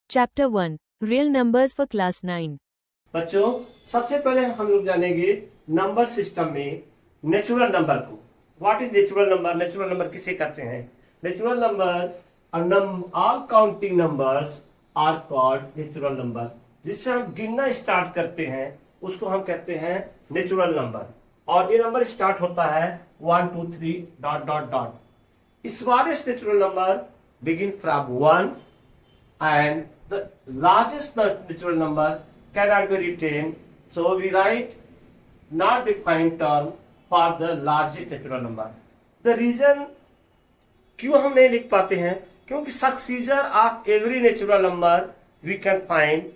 Chapter 1 Real Numbers for Class 9. बच्चों, सबसे पहले हम लोग जानेंगे नंबर सिस्टम में नेचुरल नंबर को। What is natural number? Natural number किसे कहते हैं? Natural number all counting numbers are called natural number. जिससे हम गिनना स्टार्ट करते हैं उसको हम कहते हैं नेचुरल नंबर। और ये नंबर स्टार्ट होता है 1 2 3 dot dot dot. Smallest natural number begin from 1 and the largest natural number cannot be written, so we write not defined term for the largest natural number. The reason क्यों हम नहीं लिख पाते हैं, क्योंकि successor of every natural number we can find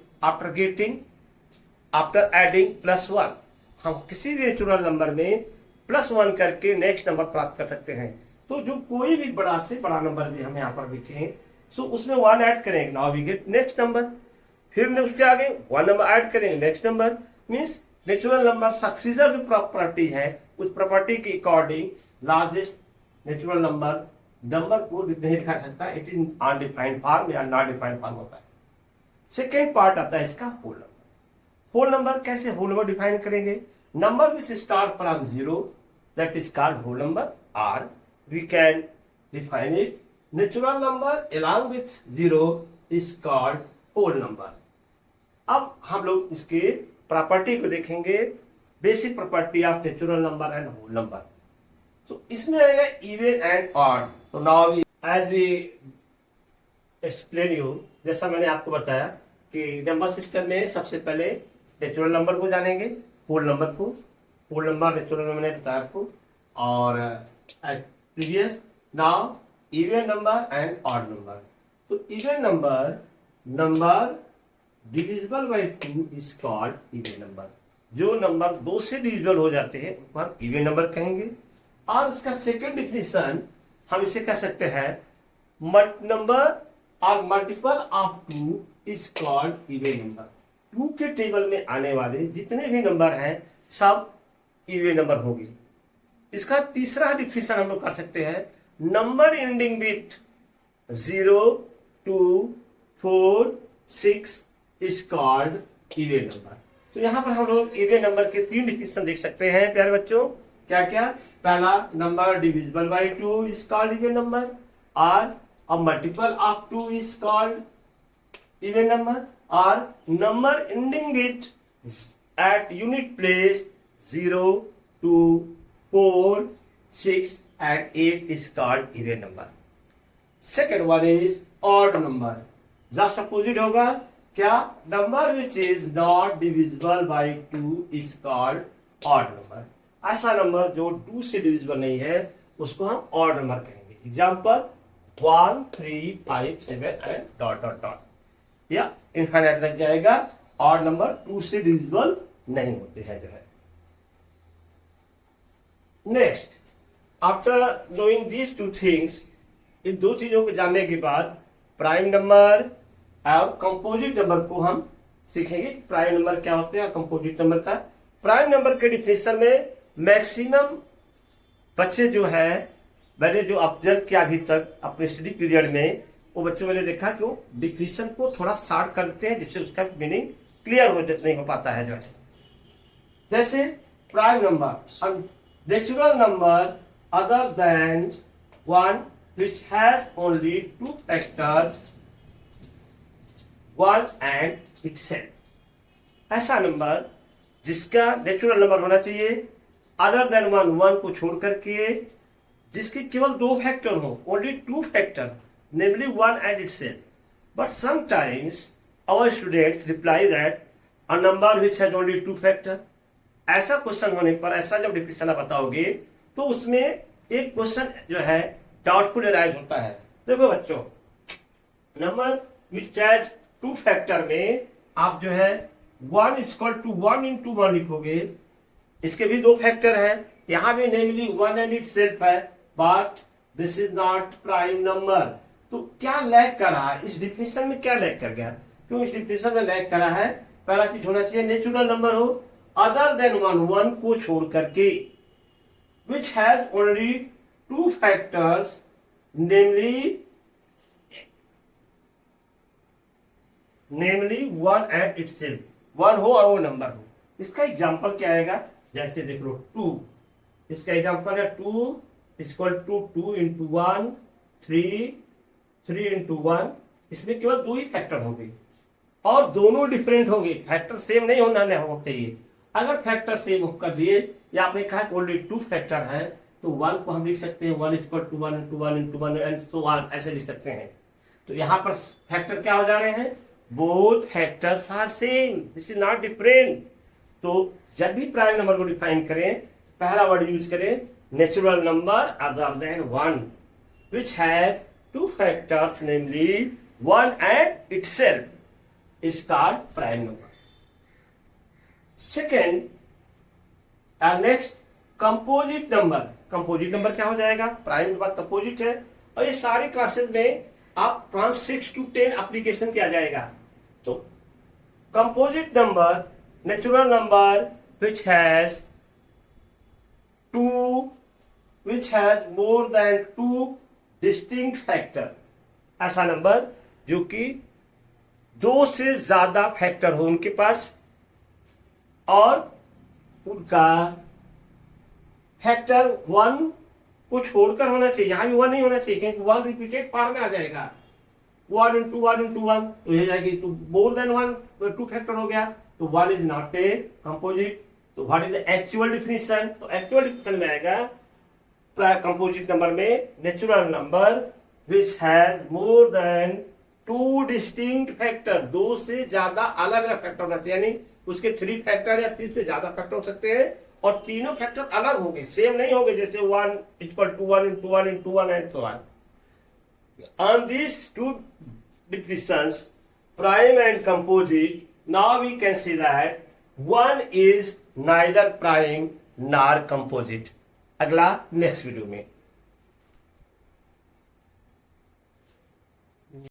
after adding +1. हम किसी भी नेचुरल नंबर में +1 करके नेक्स्ट नंबर प्राप्त कर सकते हैं। तो जो कोई भी बड़ा से बड़ा नंबर भी हम यहाँ पर लिखें सो उसमें 1 ऐड करेंगे, now we get next number. फिर उसके आगे 1 नंबर ऐड करेंगे, next number. Means natural number successor जो प्रॉपर्टी है उस प्रॉपर्टी के अकॉर्डिंग लार्जेस्ट नेचुरल नंबर को नहीं दिखा सकता। इट इज अनडिफाइंड फॉर्म या नॉट डिफाइंड फॉर्म होता है। सेकेंड पार्ट आता है इसका होल नंबर। होल नंबर कैसे होल नंबर डिफाइन करेंगे? Number which start from 0 that is called whole number, और we can define it natural number along with 0 is called whole number। अब हम लोग इसके प्रॉपर्टी को देखेंगे, basic property of natural number and whole number. तो इसमें आएगा इवन एंड ऑड। तो now as we explain you, जैसा मैंने आपको बताया कि नंबर सिस्टम में सबसे पहले नेचुरल नंबर को जानेंगे, होल नंबर को। होल नंबर नेचुरल नंबर ने बताया आपको, और previous now even number and odd number. तो even number divisible by 2 is called even number. जो नंबर 2 से डिविजिबल हो जाते हैं उनको हम इवन नंबर कहेंगे। और इसका सेकंड डिफिनेशन हम इसे कह सकते हैं नंबर और multiple of 2 is called even number. 2 के टेबल में आने वाले जितने भी नंबर हैं सब इवन नंबर होंगे। इसका तीसरा डिफिनेशन हम लोग कर सकते हैं number ending with 0 2 4 6 is called even number. तो यहां पर हम लोग इवन नंबर के 3 डिफिनेशन देख सकते हैं प्यारे बच्चों। क्या क्या? पहला, number divisible by 2 is called even number, और a multiple of 2 is called even number, और number ending with at unit place 0 2 4 6 and 8 is called even number. Second one is odd number. Just opposite होगा क्या? Number which is not divisible by 2 is called odd number. ऐसा number जो 2 से divisible नहीं है उसको हम odd number कहेंगे। Example 1 3 5 7 and dot dot dot, या इनफाइनाइट लग जाएगा। odd नंबर 2 से डिविजिबल नहीं होते हैं जो है। Next, after knowing these 2 things, इन 2 चीजों को जानने के बाद प्राइम नंबर और कंपोजिट नंबर को हम सीखेंगे। प्राइम नंबर क्या होते हैं, कंपोजिट नंबर का। प्राइम नंबर के डिफिनेशन में मैक्सिमम बच्चे जो है, मैंने जो ऑब्जर्व किया अभी तक अपने स्टडी पीरियड में, वो बच्चों मैंने देखा कि वो डिफिनेशन को थोड़ा शार्ट कर देते हैं जिससे उसका मीनिंग क्लियर नहीं हो पाता है जो है। जैसे prime number, natural number other than 1 which has only 2 factors 1 and itself। ऐसा नंबर जिसका नेचुरल नंबर होना चाहिए अदर देन 1 को छोड़ करके, जिसके केवल 2 फैक्टर हो, only 2 factor, namely 1 and itself। But sometimes our students reply that a number which has only 2 factor। ऐसा क्वेश्चन होने पर, ऐसा जब डिफिनेशन आप बताओगे तो उसमें एक क्वेश्चन जो है डाउटफुल अराइज होता है। देखो बच्चों, नंबर विच हैज 2 फैक्टर में आप जो है 1 इज इक्वल टू 1 into 1 लिखोगे। इसके भी 2 फैक्टर है, यहाँ भी नेमली 1 and itself है, but this is not prime number. तो क्या लैग कर रहा है इस डिफिनेशन में? क्या लैग कर गया? क्यों इस डिफिनेशन में लैग कर रहा है? पहला चीज होना चाहिए नेचुरल नंबर हो अदर देन 1 को छोड़ करके, which has only 2 factors, namely namely one eight itself, one हो और वो नंबर हो। इसका एग्जांपल क्या आएगा, जैसे देख लो 2, इसका एग्जांपल है 2 इक्वल टू 2 इंटू 1 3 इंटू 1, इसमें केवल 2 ही फैक्टर होंगे और दोनों डिफरेंट होंगे, फैक्टर सेम नहीं होना चाहिए। अगर फैक्टर सेम कर दिए या आपने कहा ओनली 2 फैक्टर है तो 1 को हम लिख सकते हैं 1 equal to 1 into 1 into 1 and so on, ऐसे लिख सकते हैं। तो यहाँ पर फैक्टर क्या हो जा रहे हैं, both factors are same, this is not different. तो जब भी प्राइम नंबर को डिफाइन करें पहला वर्ड यूज करें natural number other than 1 which have 2 factors namely 1 and itself is called prime number. Second, next composite number. Composite number क्या हो जाएगा, प्राइम के बाद कंपोजिट है और ये सारे क्लासेस में आप फ्रॉम 6 to 10 एप्लीकेशन किया जाएगा। तो composite number natural number which has more than 2 distinct factor, ऐसा नंबर जो कि 2 से ज्यादा फैक्टर हो उनके पास और उनका फैक्टर 1 को छोड़कर होना चाहिए, यहां भी 1 नहीं होना चाहिए क्योंकि 1 रिपीटेड फॉर्म में आ जाएगा 1 इंटू 1 इंटू 1 तो ये जाएगी, तो मोर देन 1 2 फैक्टर हो गया तो 1 इज नॉट ए कंपोजिट। तो what is the actual definition, तो एक्चुअल डिफिनेशन में आएगा कंपोजिट नंबर में natural number which has more than 2 distinct factor, 2 से ज्यादा अलग अलग फैक्टर होना चाहिए, यानी उसके 3 फैक्टर या 3 से ज्यादा फैक्टर हो सकते हैं और तीनों फैक्टर अलग होंगे, सेम नहीं होंगे, जैसे 1 equal to 1 into 1 into 1 and so on. On these 2 definitions, prime and composite, now we can see that one is neither prime nor composite. अगला नेक्स्ट वीडियो में।